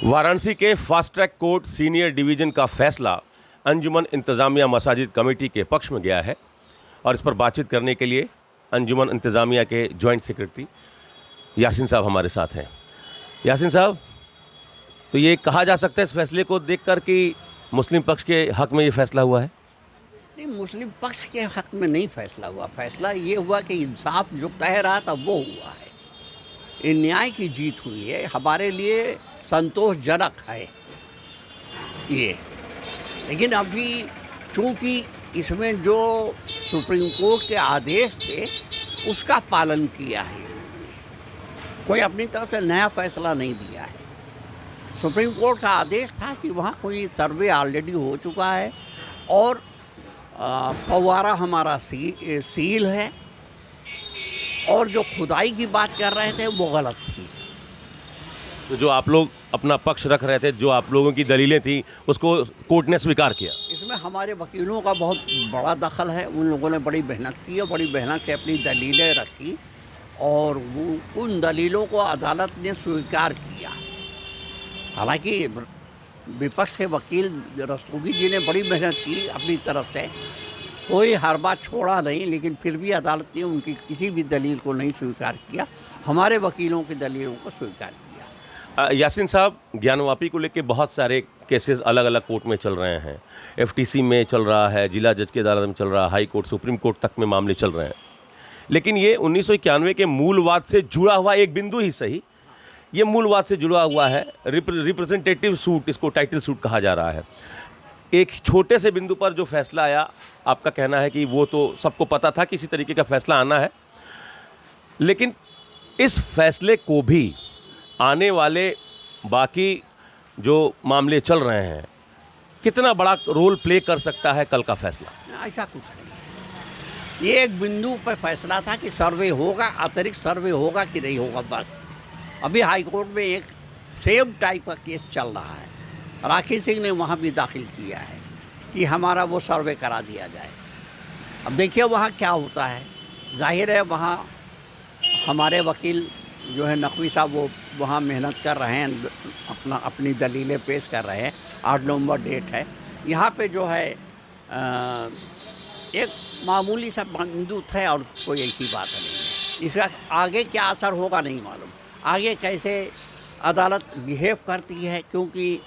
वाराणसी के fast track court senior division का फैसला अंजुमन इंतज़ामिया मसाजिद कमेटी के पक्ष में गया है और इस पर बातचीत करने के लिए अंजुमन इंतज़ामिया के जॉइंट सेक्रेटरी यासीन साहब हमारे साथ हैं। यासीन साहब, तो ये कहा जा सकता है इस फैसले को देखकर कि मुस्लिम पक्ष के हक़ में ये फैसला हुआ है? नहीं, मुस्लिम पक्ष के हक़ में नहीं फैसला हुआ। फैसला ये हुआ कि इंसाफ जो कह रहा था वो हुआ है। ये न्याय की जीत हुई है, हमारे लिए संतोषजनक है ये। लेकिन अभी चूँकि इसमें जो सुप्रीम कोर्ट के आदेश थे उसका पालन किया है, कोई अपनी तरफ से नया फैसला नहीं दिया है। सुप्रीम कोर्ट का आदेश था कि वहाँ कोई सर्वे ऑलरेडी हो चुका है और फव्वारा हमारा सील है और जो खुदाई की बात कर रहे थे वो गलत थी। तो जो आप लोग अपना पक्ष रख रहे थे, जो आप लोगों की दलीलें थी, उसको कोर्ट ने स्वीकार किया। इसमें हमारे वकीलों का बहुत बड़ा दखल है। उन लोगों ने बड़ी मेहनत की और बड़ी मेहनत से अपनी दलीलें रखी और वो उन दलीलों को अदालत ने स्वीकार किया। हालांकि विपक्ष के वकील रस्तोगी जी ने बड़ी मेहनत की अपनी तरफ से, कोई हर बात छोड़ा नहीं, लेकिन फिर भी अदालत ने उनकी किसी भी दलील को नहीं स्वीकार किया, हमारे वकीलों की दलीलों को स्वीकार किया। यासीन साहब, ज्ञानवापी को लेकर बहुत सारे केसेस अलग अलग कोर्ट में चल रहे हैं। एफटीसी में चल रहा है, जिला जज की अदालत में चल रहा है, हाई कोर्ट, सुप्रीम कोर्ट तक में मामले चल रहे हैं। लेकिन ये 1991 के मूलवाद से जुड़ा हुआ एक बिंदु ही सही, ये मूलवाद से जुड़ा हुआ है। रिप्रेजेंटेटिव सूट, इसको टाइटल सूट कहा जा रहा है। एक छोटे से बिंदु पर जो फैसला आया, आपका कहना है कि वो तो सबको पता था किसी तरीके का फैसला आना है, लेकिन इस फैसले को भी आने वाले बाकी जो मामले चल रहे हैं, कितना बड़ा रोल प्ले कर सकता है कल का फैसला? ऐसा कुछ नहीं, ये एक बिंदु पर फैसला था कि सर्वे होगा, अतिरिक्त सर्वे होगा कि नहीं होगा, बस। अभी हाई कोर्ट में एक सेम टाइप का केस चल रहा है, राखी सिंह ने वहाँ भी दाखिल किया है कि हमारा वो सर्वे करा दिया जाए। अब देखिए वहाँ क्या होता है। जाहिर है वहाँ हमारे वकील जो है नकवी साहब, वो वहाँ मेहनत कर रहे हैं, अपनी दलीलें पेश कर रहे हैं। 8 नवंबर डेट है। यहाँ पे जो है एक मामूली सा बिंदु है और कोई ऐसी बात नहीं है। इसका आगे क्या असर होगा नहीं मालूम, आगे कैसे अदालत बिहेव करती है, क्योंकि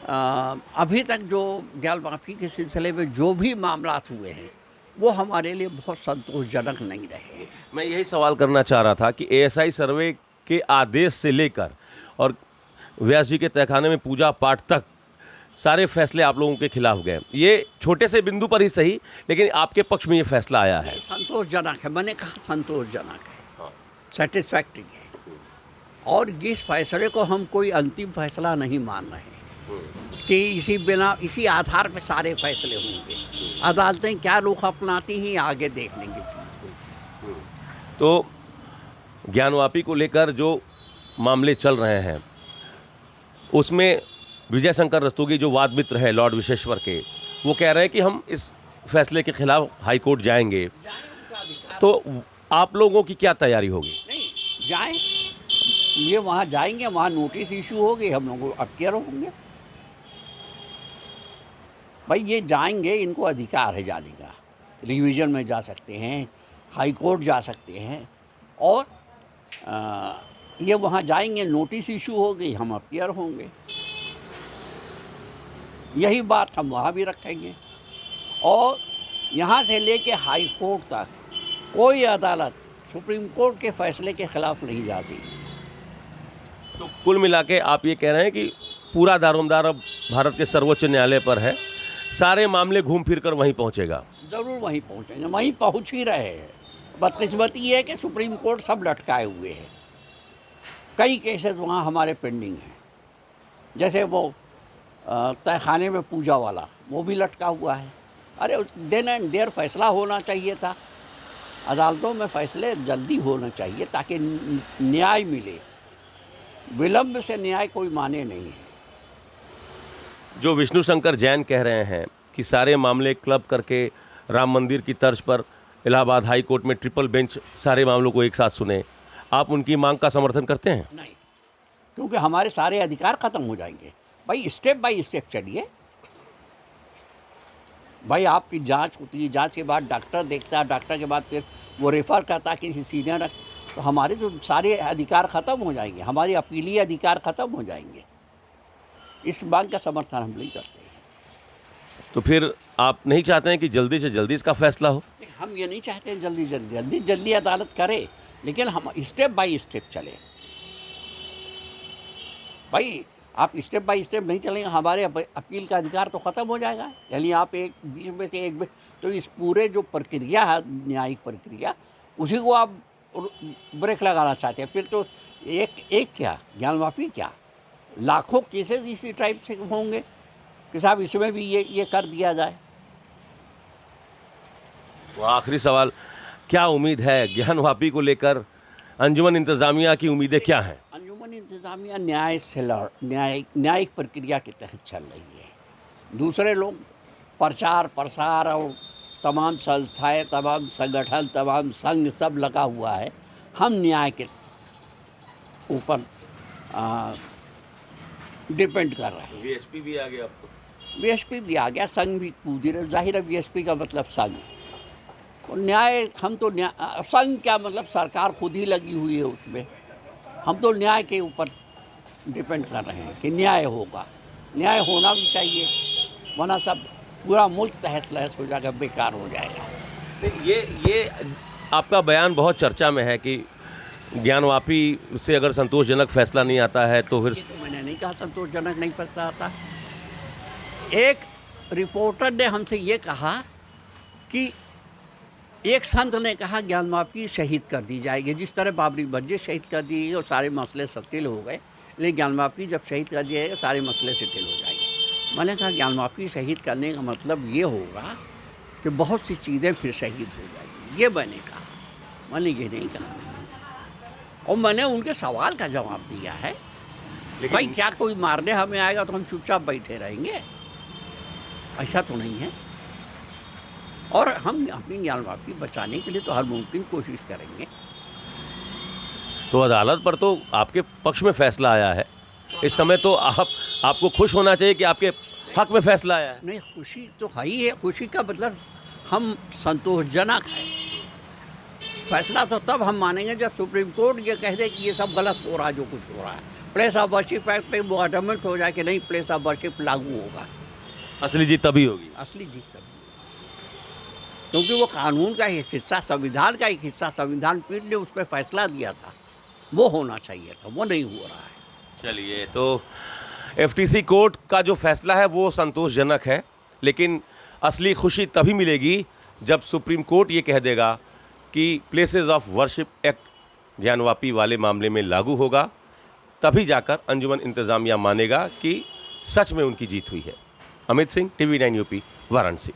अभी तक जो जाल माफ़ी के सिलसिले में जो भी मामला हुए हैं वो हमारे लिए बहुत संतोषजनक नहीं रहे। मैं यही सवाल करना चाह रहा था कि एएसआई सर्वे के आदेश से लेकर और व्यास जी के तहखाने में पूजा पाठ तक सारे फैसले आप लोगों के खिलाफ गए। ये छोटे से बिंदु पर ही सही, लेकिन आपके पक्ष में ये फैसला आया है। संतोषजनक है, मैंने कहा संतोषजनक है, सेटिस्फैक्टरी है। और इस फैसले को हम कोई अंतिम फैसला नहीं मान रहे हैं कि इसी आधार पर सारे फैसले होंगे। अदालतें क्या रुख अपनाती ही आगे देख लेंगे चीज़ को। तो ज्ञानवापी को लेकर जो मामले चल रहे हैं उसमें विजय शंकर रस्तोगी जो वाद मित्र है लॉर्ड विशेश्वर के, वो कह रहे हैं कि हम इस फैसले के खिलाफ हाई कोर्ट जाएंगे। तो आप लोगों की क्या तैयारी होगी? नहीं जाएं, ये वहाँ जाएंगे, वहाँ नोटिस इशू होगी, हम लोग अपीयर होंगे। भाई ये जाएंगे, इनको अधिकार है जाने का, रिवीजन में जा सकते हैं, हाई कोर्ट जा सकते हैं और ये वहाँ जाएंगे, नोटिस इशू होगी, हम अपीयर होंगे। यही बात हम वहाँ भी रखेंगे और यहाँ से लेके हाई कोर्ट तक कोई अदालत सुप्रीम कोर्ट के फैसले के खिलाफ नहीं जा सकती। तो कुल मिला के आप ये कह रहे हैं कि पूरा दारोमदार अब भारत के सर्वोच्च न्यायालय पर है, सारे मामले घूम फिर कर वहीं पहुंचेगा? ज़रूर वहीं पहुंचेंगे, वहीं पहुंच ही रहे हैं। बदकिस्मती ये है कि सुप्रीम कोर्ट सब लटकाए हुए हैं। कई केसेस वहाँ हमारे पेंडिंग हैं, जैसे वो तहखाने में पूजा वाला, वो भी लटका हुआ है। अरे देन एंड देयर फैसला होना चाहिए था। अदालतों में फैसले जल्दी होना चाहिए ताकि न्याय मिले। विलम्ब से न्याय कोई माने नहीं है। जो विष्णु शंकर जैन कह रहे हैं कि सारे मामले क्लब करके राम मंदिर की तर्ज पर इलाहाबाद हाई कोर्ट में ट्रिपल बेंच सारे मामलों को एक साथ सुने, आप उनकी मांग का समर्थन करते हैं? नहीं, क्योंकि हमारे सारे अधिकार ख़त्म हो जाएंगे। भाई स्टेप बाय स्टेप चलिए। भाई आपकी जांच होती है, जांच के बाद डॉक्टर देखता है, डॉक्टर के बाद फिर वो रेफ़र करता है किसी सीनियर, तो हमारे तो सारे अधिकार ख़त्म हो जाएंगे, हमारी अपीलीय अधिकार ख़त्म हो जाएंगे। इस बात का समर्थन हम नहीं करते हैं। तो फिर आप नहीं चाहते हैं कि जल्दी से जल्दी इसका फैसला हो? हम ये नहीं चाहते हैं जल्दी अदालत करे, लेकिन हम स्टेप बाय स्टेप चले। भाई आप स्टेप बाय स्टेप नहीं चलेंगे, हमारे अपील का अधिकार तो ख़त्म हो जाएगा। यानी आप एक बीच में से एक, तो इस पूरे जो प्रक्रिया है, न्यायिक प्रक्रिया, उसी को आप ब्रेक लगाना चाहते हैं। फिर तो एक क्या ज्ञान माफी, क्या लाखों केसेस इसी टाइप से होंगे कि साहब इसमें भी ये कर दिया जाए। तो आखिरी सवाल, क्या उम्मीद है ज्ञान वापी को लेकर? अंजुमन इंतज़ामिया की उम्मीदें क्या हैं? अंजुमन इंतज़ामिया न्याय से न्यायिक प्रक्रिया के तहत चल रही है। दूसरे लोग प्रचार प्रसार और तमाम संस्थाएं, तमाम संगठन, तमाम संघ सब लगा हुआ है। हम न्याय के ऊपर डिपेंड कर रहे हैं। वीएसपी भी आ गया, अब तो वीएसपी भी आ गया, संघ भी कूद रहे। जाहिर है वीएसपी का मतलब संघ, और न्याय, हम तो संघ क्या मतलब सरकार खुद ही लगी हुई है उसमें। हम तो न्याय के ऊपर डिपेंड कर रहे हैं कि न्याय होगा, न्याय होना भी चाहिए, वरना सब पूरा मुल्क तहस नहस हो जाएगा, बेकार हो जाएगा। ये आपका बयान बहुत चर्चा में है कि ज्ञान वापी से अगर संतोषजनक फैसला नहीं आता है तो फिर। तो मैंने नहीं कहा संतोषजनक नहीं फैसला आता। एक रिपोर्टर ने हमसे ये कहा कि एक संत ने कहा ज्ञान वापी शहीद कर दी जाएगी, जिस तरह बाबरी मस्जिद शहीद कर दी गई और सारे मसले सेटल हो गए, लेकिन ज्ञान वापी जब शहीद कर दिया जाएगा सारे मसले सेटल हो जाएंगे। मैंने कहा ज्ञान वापी शहीद करने का मतलब ये होगा कि बहुत सी चीज़ें फिर शहीद हो जाएंगी, ये मैंने कहा। मैंने ये नहीं कहा, और मैंने उनके सवाल का जवाब दिया है। भाई क्या कोई मारने हमें आएगा तो हम चुपचाप बैठे रहेंगे? ऐसा तो नहीं है। और हम अपनी ज्ञान वापी बचाने के लिए तो हर मुमकिन कोशिश करेंगे। तो अदालत पर तो आपके पक्ष में फैसला आया है इस समय, तो आपको खुश होना चाहिए कि आपके हक में फैसला आया है। नहीं, खुशी तो है ही है। खुशी का मतलब हम संतोषजनक है। फैसला तो तब हम मानेंगे जब सुप्रीम कोर्ट ये कह दे कि ये सब गलत हो रहा है, जो कुछ हो रहा है। प्लेस ऑफ वर्शिप एक्ट पे वो अमेंडमेंट हो जाए कि नहीं, प्लेस ऑफ वर्शिप लागू होगा। असली जीत तभी होगी। असली जीत तभी, क्योंकि वो कानून का एक हिस्सा, संविधान का एक हिस्सा, संविधान पीठ ने उस पर फैसला दिया था, वो होना चाहिए था, वो नहीं हो रहा है। चलिए, तो एफटीसी कोर्ट का जो फैसला है वो संतोषजनक है, लेकिन असली खुशी तभी मिलेगी जब सुप्रीम कोर्ट ये कह देगा कि प्लेसेस ऑफ वर्शिप एक्ट ज्ञान वापी वाले मामले में लागू होगा। तभी जाकर अंजुमन इंतज़ामिया मानेगा कि सच में उनकी जीत हुई है। Amit Singh, TV9 UP, Varanasi.